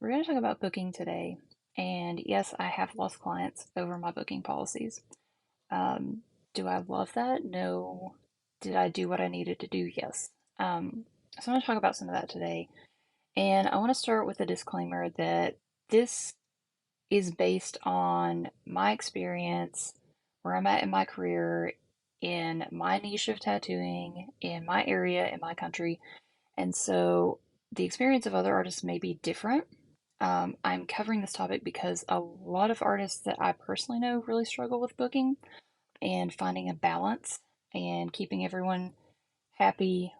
We're going to talk about booking today. And yes, I have lost clients over my booking policies. Um, do I love that? No. Did I do what I needed to do? Yes. So I'm going to talk about some of that today. And I want to start with a disclaimer that this is based on my experience, where I'm at in my career, in my niche of tattooing, in my area, in my country. And so the experience of other artists may be different. I'm covering this topic because a lot of artists that I personally know really struggle with booking and finding a balance and keeping everyone happy.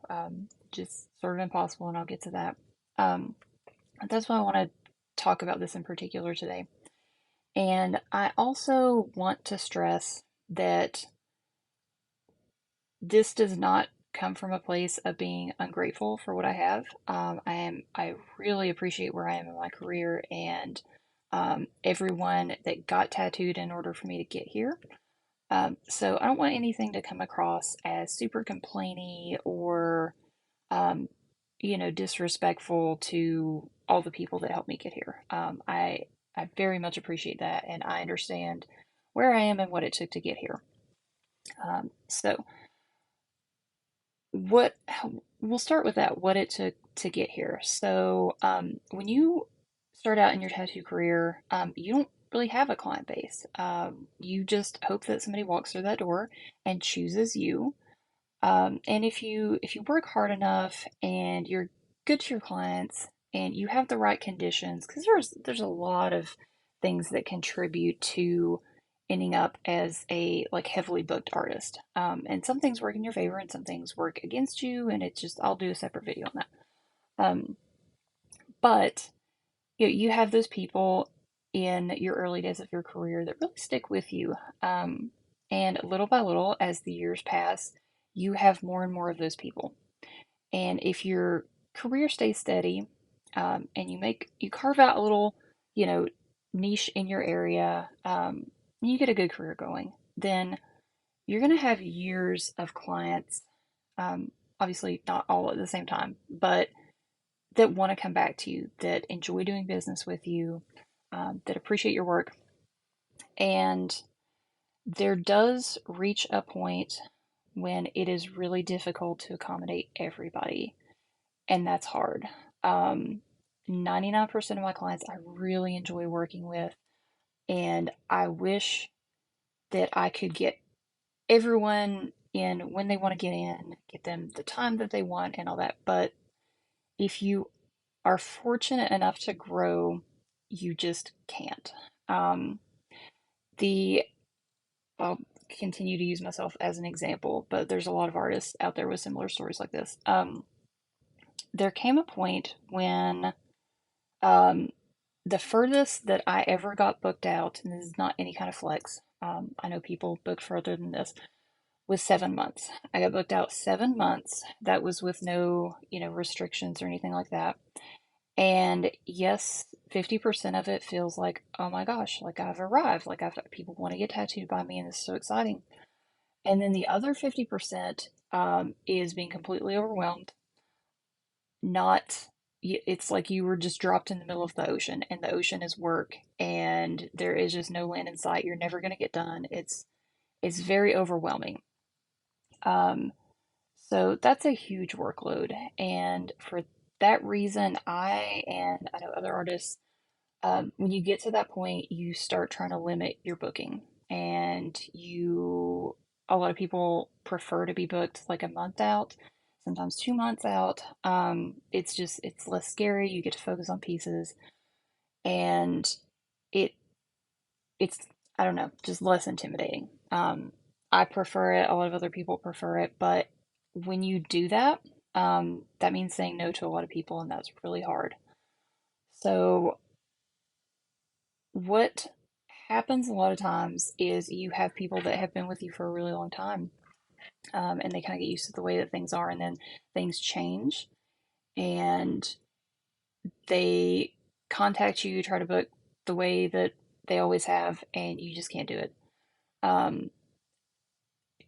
Just sort of impossible, and I'll get to that. Um, that's why I want to talk about this in particular today. And I also want to stress that this does not come from a place of being ungrateful for what I have. I really appreciate where I am in my career and everyone that got tattooed in order for me to get here. So I don't want anything to come across as super complainy or um, disrespectful to all the people that helped me get here. I very much appreciate that, and I understand where I am and what it took to get here. So what we'll start with that, what it took to get here. So when you start out in your tattoo career, you don't really have a client base. You just hope that somebody walks through that door and chooses you. And if you work hard enough and you're good to your clients and you have the right conditions, because there's a lot of things that contribute to ending up as a like heavily booked artist. And some things work in your favor and some things work against you, and it's just I'll do a separate video on that. Um, but you have those people in your early days of your career that really stick with you. And little by little, as the years pass, you have more and more of those people. And if your career stays steady, and you carve out a little, you know, niche in your area, you get a good career going, then you're going to have years of clients. Um, Obviously, not all at the same time, but that want to come back to you, that enjoy doing business with you, that appreciate your work. And there does reach a point when it is really difficult to accommodate everybody, and that's hard. Um, 99% of my clients I really enjoy working with, and I wish that I could get everyone in when they want to get in, get them the time that they want, and all that. But if you are fortunate enough to grow, you just can't. Um, the I'll continue to use myself as an example, but there's a lot of artists out there with similar stories like this. There came a point when um, the furthest that I ever got booked out, and this is not any kind of flex, I know people booked further than this, was 7 months. I got booked out 7 months. That was with no, restrictions or anything like that. And yes, 50% of it feels like, oh my gosh, like I've arrived, like people want to get tattooed by me, and this is so exciting. And then the other 50% is being completely overwhelmed. Not, it's like you were just dropped in the middle of the ocean, and the ocean is work, and there is just no land in sight. You're never going to get done. It's very overwhelming. Um, so that's a huge workload, and for that reason, I know other artists, when you get to that point, you start trying to limit your booking, and a lot of people prefer to be booked like a month out, sometimes 2 months out. It's less scary. You get to focus on pieces, and it, it's, I don't know, just less intimidating. I prefer it. A lot of other people prefer it, but when you do that, that means saying no to a lot of people, and that's really hard. So what happens a lot of times is you have people that have been with you for a really long time, and they kind of get used to the way that things are, and then things change, and they contact you, try to book the way that they always have, and you just can't do it. Um,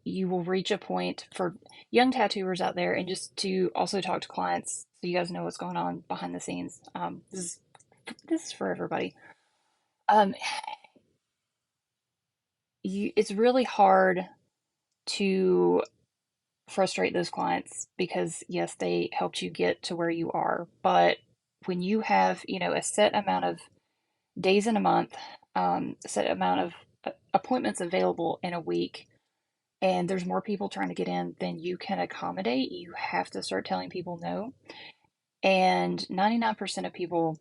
you will reach a point for young tattooers out there, and just to also talk to clients so you guys know what's going on behind the scenes. This is this is for everybody. Um, it's really hard to frustrate those clients because yes, they helped you get to where you are, but when you have, a set amount of days in a month, a set amount of appointments available in a week, and there's more people trying to get in than you can accommodate, you have to start telling people no. And 99% of people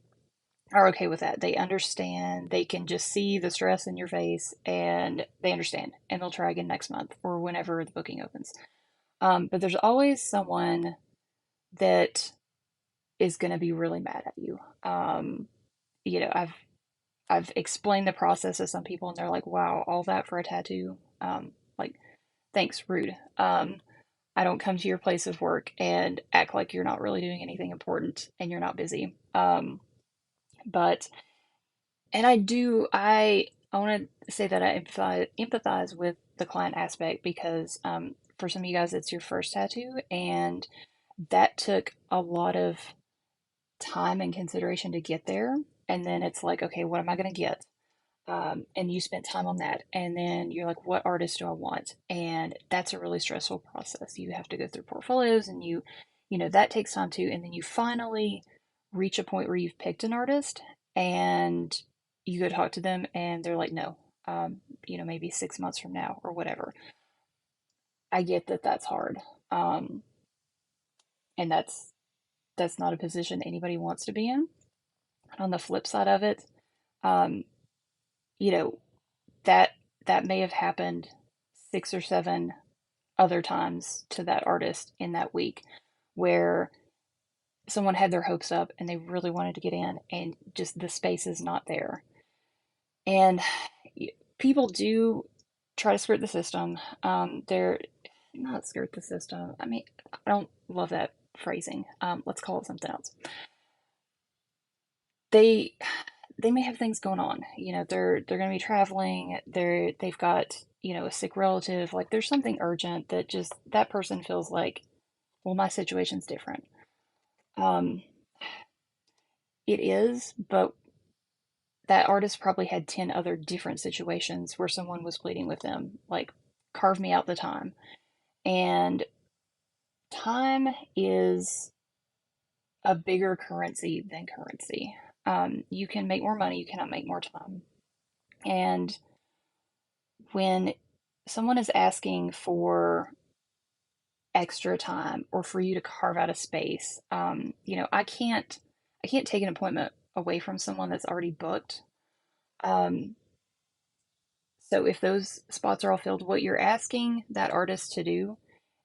are okay with that. They understand, they can just see the stress in your face and they understand, and they'll try again next month or whenever the booking opens. But there's always someone that is going to be really mad at you. You know, I've explained the process to some people, and they're like, "Wow, all that for a tattoo?" Like, thanks, rude. I don't come to your place of work and act like you're not really doing anything important and you're not busy. But and I want to say that I empathize with the client aspect because for some of you guys, it's your first tattoo, and that took a lot of time and consideration to get there. And then it's like, okay, what am I going to get? And you spent time on that. And then you're like, what artist do I want? And that's a really stressful process. You have to go through portfolios and that takes time too. And then you finally reach a point where you've picked an artist and you go talk to them and they're like, no, maybe 6 months from now or whatever. I get that that's hard. Um, and that's not a position anybody wants to be in. On the flip side of it, um, you know, that that may have happened 6 or 7 other times to that artist in that week where someone had their hopes up and they really wanted to get in and just the space is not there. And people do try to skirt the system. They're not skirt the system. I mean, I don't love that phrasing. Let's call it something else. They they may have things going on. They're going to be traveling. They've got, a sick relative. Like there's something urgent that just that person feels like, well, my situation's different. Um, it is, but that artist probably had 10 other different situations where someone was pleading with them, like, carve me out the time. And time is a bigger currency than currency. You can make more money, you cannot make more time. And when someone is asking for extra time or for you to carve out a space, I can't take an appointment away from someone that's already booked. Um, so if those spots are all filled, what you're asking that artist to do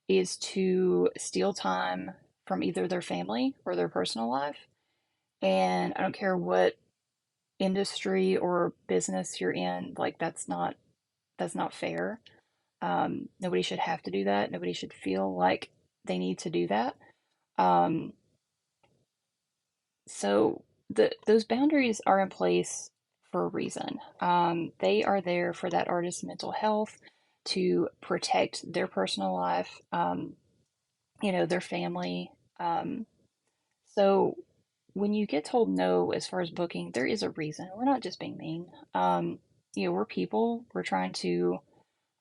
is to steal time from either their family or their personal life. And I don't care what industry or business you're in, like that's not fair. Nobody should have to do that. Nobody should feel like they need to do that. Um, so those boundaries are in place for a reason. They are there for that artist's mental health, to protect their personal life, their family. So when you get told no as far as booking, there is a reason. We're not just being mean. We're people. We're trying to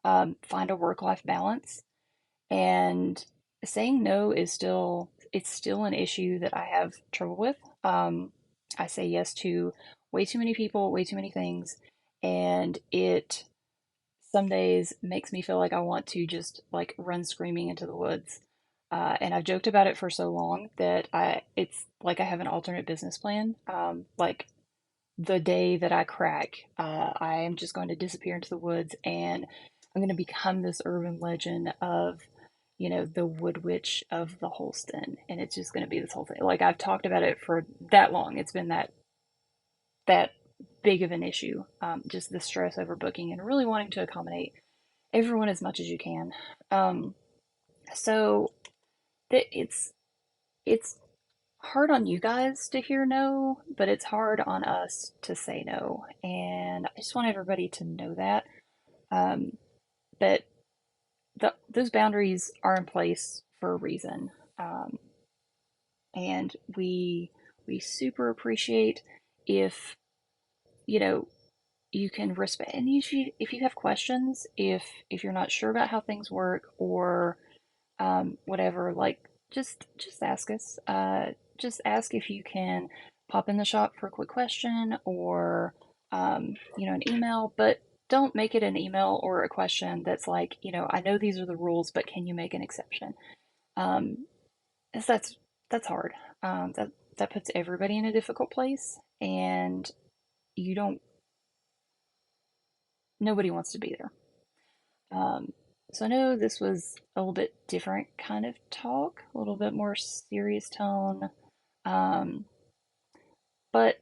find a work-life balance, and saying no is still an issue that I have trouble with. I say yes to way too many people, way too many things, and it some days makes me feel like I want to just like run screaming into the woods. And I've joked about it for so long that it's like I have an alternate business plan. Like the day that I crack, I am just going to disappear into the woods and I'm going to become this urban legend of, the wood witch of the Holston. And it's just going to be this whole thing. Like I've talked about it for that long. It's been that big of an issue. Just the stress over booking and really wanting to accommodate everyone as much as you can. Um, so it's hard on you guys to hear no, but it's hard on us to say no. And I just want everybody to know that. Um, that those boundaries are in place for a reason. And we super appreciate if, you know, you can respect, and if you have questions, if you're not sure about how things work, or whatever, like just ask us. Just ask if you can pop in the shop for a quick question, or an email. But don't make it an email or a question that's like, I know these are the rules, but can you make an exception? Um, 'Cause that's hard. That puts everybody in a difficult place, and you don't. Nobody wants to be there. Um, so I know this was a little bit different kind of talk, a little bit more serious tone. Um, but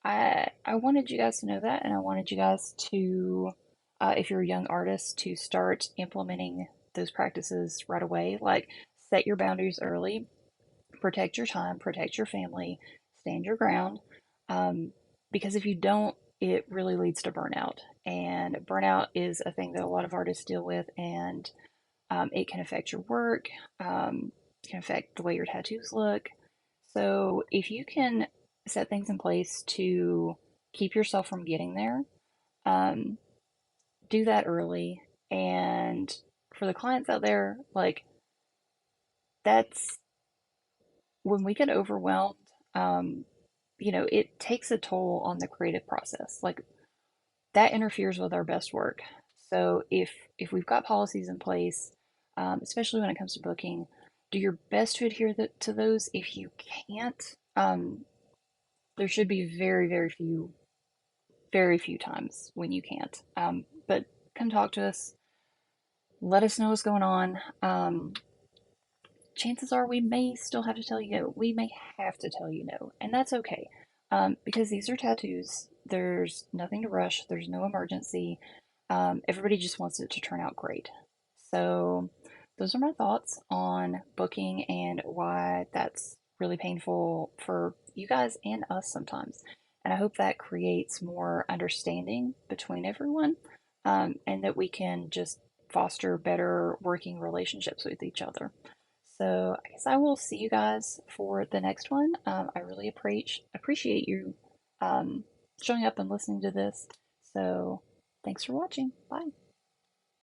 I wanted you guys to know that, and I wanted you guys to, if you're a young artist, to start implementing those practices right away. Like, set your boundaries early, protect your time, protect your family, stand your ground. Um, because if you don't, it really leads to burnout. And burnout is a thing that a lot of artists deal with, and it can affect your work, it can affect the way your tattoos look. So if you can set things in place to keep yourself from getting there, um, do that early. And for the clients out there, like, that's when we get overwhelmed, um, it takes a toll on the creative process. Like, that interferes with our best work. So if we've got policies in place, especially when it comes to booking, do your best to adhere to those. If you can't, there should be very few times when you can't. But come talk to us. Let us know what's going on. Chances are we may still have to tell you no. We may have to tell you no, and that's okay. Because these are tattoos. There's nothing to rush. There's no emergency. Everybody just wants it to turn out great. So, those are my thoughts on booking and why that's really painful for you guys and us sometimes. And I hope that creates more understanding between everyone, and that we can just foster better working relationships with each other. So I guess I will see you guys for the next one. I really appreciate you um, showing up and listening to this. So thanks for watching. Bye.